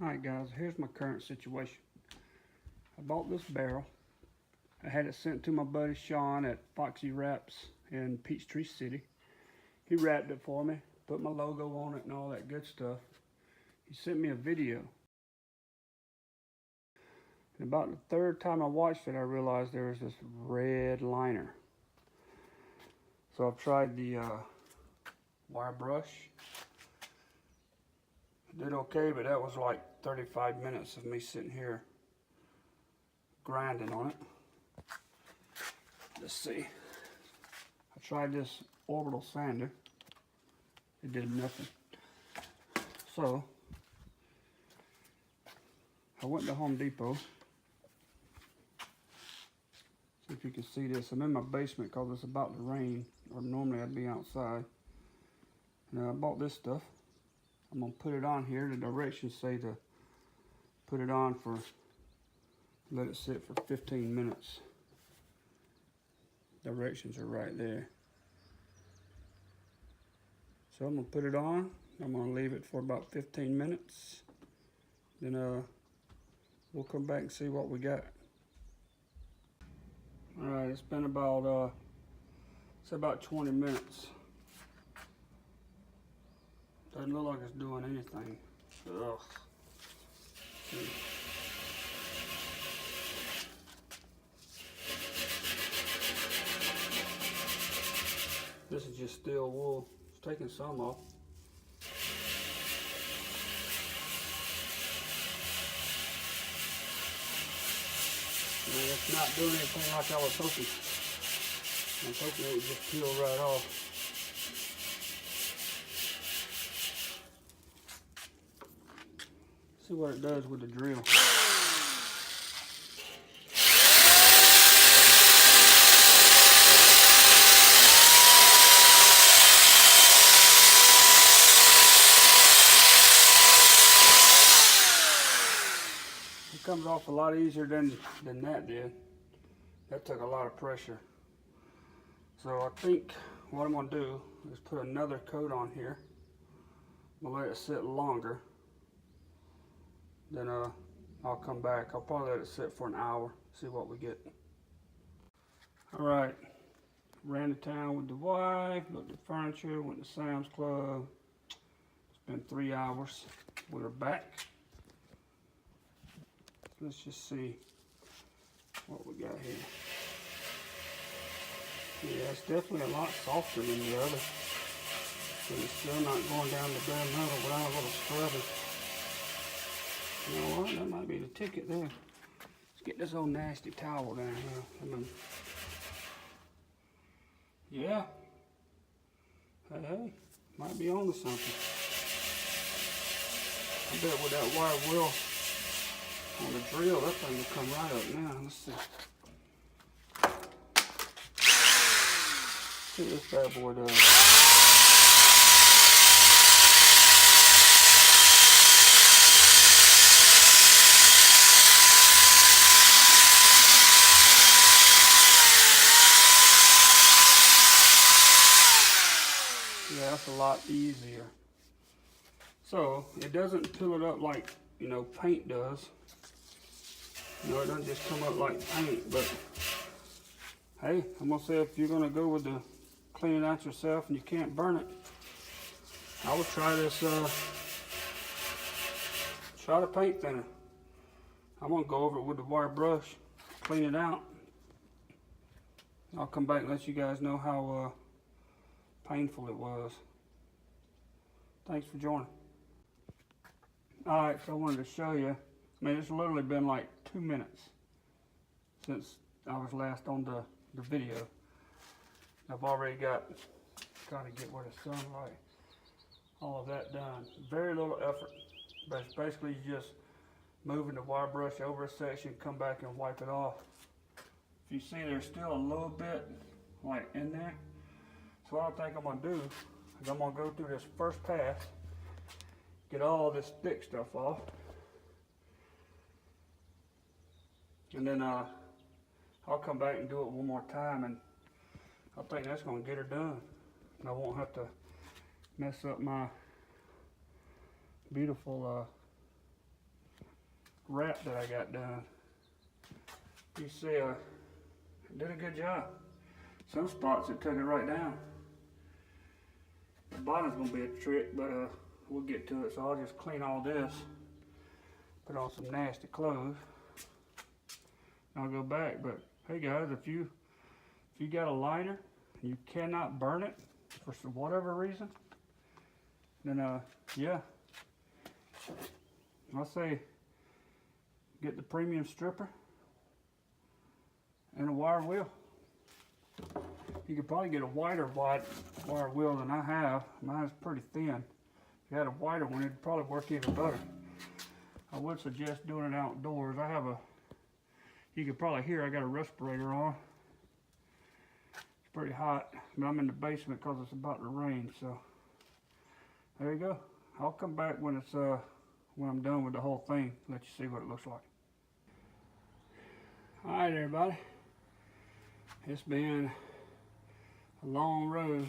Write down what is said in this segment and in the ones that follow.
Alright guys, here's my current situation. I bought this barrel. I had it sent to my buddy Sean at Foxy Wraps in Peachtree City. He wrapped it for me, put my logo on it and all that good stuff. He sent me a video. And about the third time I watched it, I realized there was this red liner. So I've tried the wire brush. Did okay, but that was like 35 minutes of me sitting here grinding on it. Let's see. I tried this orbital sander. It did nothing. So I went to Home Depot. See if you can see this. I'm in my basement because it's about to rain, or normally I'd be outside. And I bought this stuff. I'm going to put it on here. The directions say to put it on for, let it sit for 15 minutes. Directions are right there. So I'm going to put it on. I'm going to leave it for about 15 minutes. Then we'll come back and see what we got. Alright, it's been about, it's about 20 minutes. Doesn't look like it's doing anything. Ugh. See. This is just steel wool. It's taking some off. And it's not doing anything like I was hoping. I was hoping it would just peel right off. See what it does with the drill. It comes off a lot easier than that did. That took a lot of pressure. So I think what I'm going to do is put another coat on here. I'm going to let it sit longer. Then I'll come back. I'll probably let it sit for an hour, see what we get. Alright, ran to town with the wife, looked at furniture, went to Sam's Club. Spent 3 hours with her back. Let's just see what we got here. Yeah, it's definitely a lot softer than the other. But it's still not going down the bare metal without a little scrubbing. You know what? That might be the ticket there. Let's get this old nasty towel down here. Yeah. Hey, might be on to something. I bet with that wire wheel on the drill, that thing will come right up now. Let's see. See what this bad boy does. Yeah, that's a lot easier. So it doesn't fill it up like, you know, paint does. You know, it doesn't just come up like paint, but hey, I'm gonna say if you're gonna go with the clean it out yourself and you can't burn it, I would try this, try the paint thinner. I'm gonna go over it with the wire brush, clean it out. I'll come back and let you guys know how painful it was. Thanks for joining. Alright, so I wanted to show you. I mean, it's literally been like 2 minutes since I was last on the video. I've already got to get where the sunlight, all of that done. Very little effort, but it's basically just moving the wire brush over a section, come back and wipe it off. If you see there's still a little bit like in there, so what I think I'm going to do is I'm going to go through this first pass, get all this thick stuff off, and then I'll come back and do it one more time, and I think that's going to get her done. And I won't have to mess up my beautiful wrap that I got done. You see, I did a good job. Some spots it took it right down. The bottom's gonna be a trick, but we'll get to it. So I'll just clean all this, put on some nasty clothes, and I'll go back. But hey guys, if you got a lighter, and you cannot burn it for whatever reason, then yeah, I'll say get the premium stripper and a wire wheel. You could probably get a wider wire wheel than I have. Mine's pretty thin. If you had a wider one, it'd probably work even better. I would suggest doing it outdoors. You could probably hear I got a respirator on. It's pretty hot, but I'm in the basement because it's about to rain, so there you go. I'll come back when I'm done with the whole thing, let you see what it looks like. All right, everybody. It's been a long road.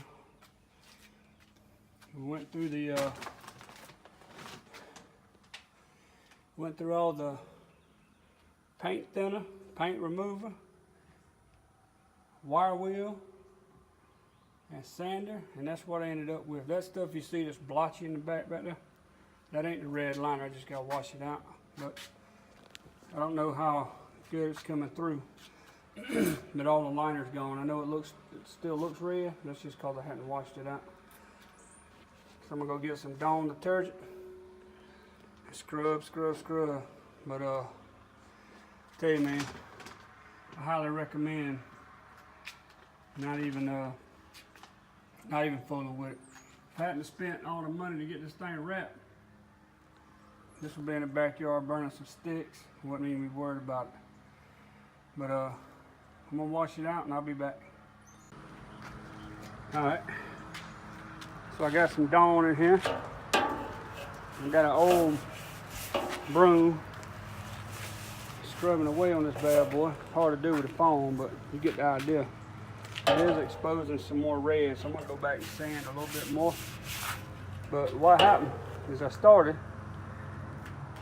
We went through all the paint thinner, paint remover, wire wheel, and sander, and that's what I ended up with. That stuff you see that's blotchy in the back right there, that ain't the red liner. I just gotta wash it out. But I don't know how good it's coming through. But all the liner's gone. I know it still looks red. That's just because I hadn't washed it out. So I'm gonna go get some Dawn detergent. Scrub. But tell you, man, I highly recommend not even fooling with it. If I hadn't spent all the money to get this thing wrapped, this would be in the backyard burning some sticks. Wouldn't even be worried about it. But I'm gonna wash it out and I'll be back. All right. So I got some Dawn in here. I got an old broom scrubbing away on this bad boy. Hard to do with a phone, but you get the idea. It is exposing some more red, so I'm gonna go back and sand a little bit more. But what happened is I started,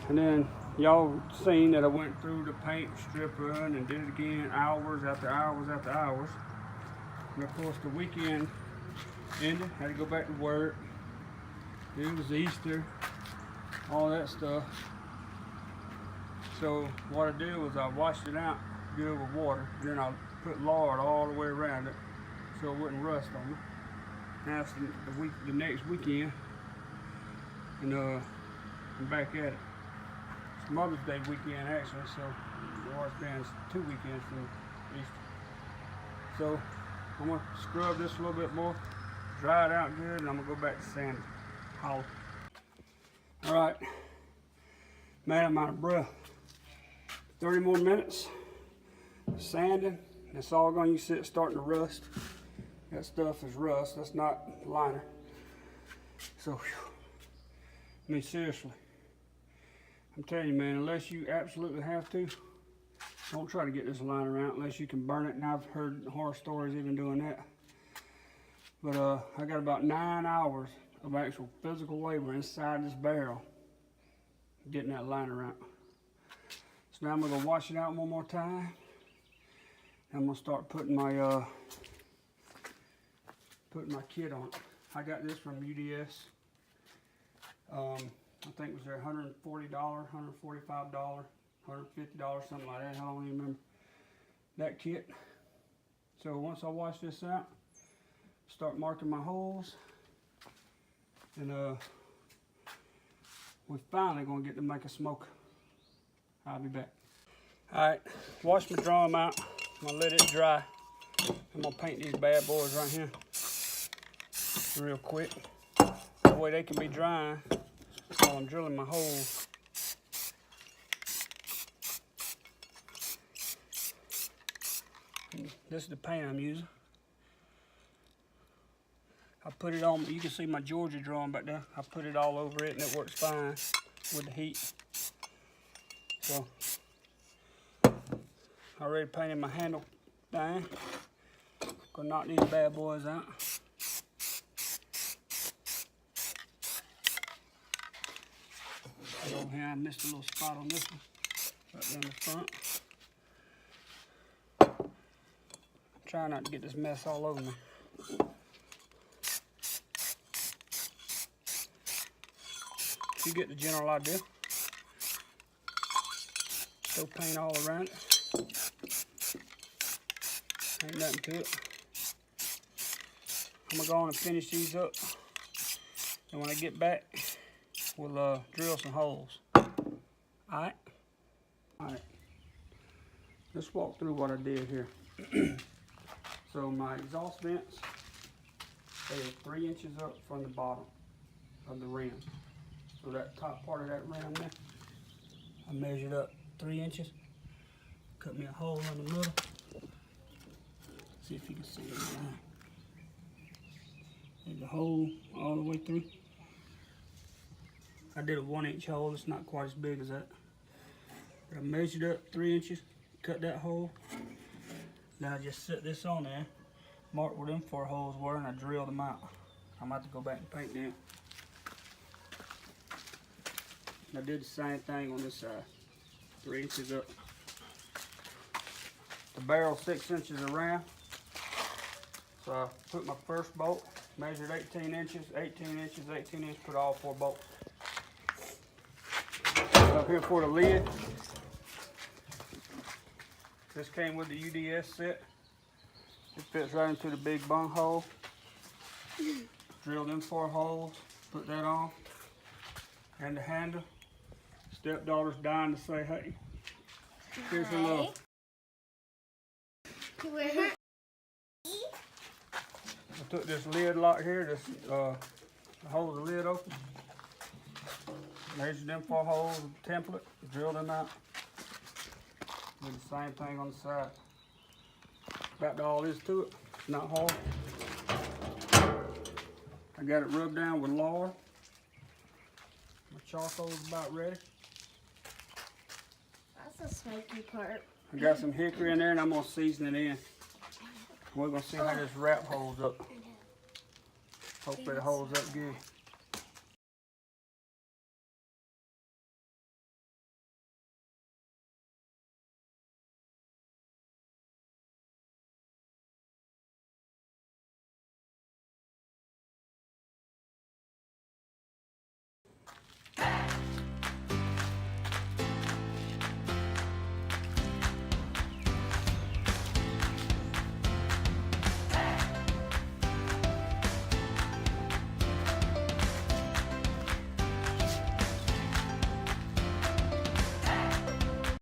and then y'all seen that I went through the paint stripper and did it again hours after hours after hours. And of course the weekend ended, had to go back to work. It was Easter, all that stuff. So what I did was I washed it out good with water, then I put lard all the way around it so it wouldn't rust on me. Now it's the next weekend, and I'm back at it. It's Mother's Day weekend actually, so it's been 2 weekends from Easter. So I'm gonna scrub this a little bit more, dry it out good, and I'm gonna go back to sanding. Holler. All right, man, I'm out of breath. 30 more minutes sanding. It's all going. You see it starting to rust. That stuff is rust. That's not liner. So, whew. I mean, seriously, I'm telling you, man, unless you absolutely have to, don't try to get this liner out unless you can burn it. And I've heard horror stories even doing that. But I got about 9 hours of actual physical labor inside this barrel getting that liner out. So now I'm gonna go wash it out one more time. I'm gonna start putting my kit on it. I got this from UDS. I think it was there $140, $145, $150, something like that. I don't even remember that kit. So once I wash this out, start marking my holes, and we're finally gonna get to make a smoker. I'll be back. All right, wash my drum out. I'm gonna let it dry. I'm gonna paint these bad boys right here real quick. That way they can be drying while I'm drilling my holes. This is the paint I'm using. I put it on, you can see my Georgia drum back there. I put it all over it and it works fine with the heat. So, I already painted my handle down. Gonna knock these bad boys out. Over here, I missed a little spot on this one. Right in the front. Try not to get this mess all over me. You get the general idea. Throw paint all around it. Ain't nothing to it. I'm gonna go on and finish these up. And when I get back, we'll drill some holes. Alright? Alright. Let's walk through what I did here. So my exhaust vents, they are 3 inches up from the bottom of the rim. So that top part of that rim there, I measured up 3 inches. Cut me a hole in the middle. See if you can see it now. There's a hole all the way through. I did a 1-inch hole. It's not quite as big as that. But I measured up 3 inches, cut that hole. Now I just set this on there, mark where them 4 holes were, and I drilled them out. I'm about to go back and paint them. And I did the same thing on this side, 3 inches up. The barrel's 6 inches around. So I put my first bolt, measured 18 inches, 18 inches, 18 inches, put all 4 bolts. Up here for the lid. This came with the UDS set. It fits right into the big bung hole. Drill them 4 holes, put that on. And the handle. Stepdaughter's dying to say hey. Here's her love. I took this lid lock here, this hold the lid open. Measured them 4 holes with the template, drilled them out. Did the same thing on the side. About all there is to it, it's not hard. I got it rubbed down with lard. My charcoal's about ready. That's a smoky part. I got some hickory in there and I'm gonna season it in. We're gonna see how this wrap holds up. Hopefully it holds up good.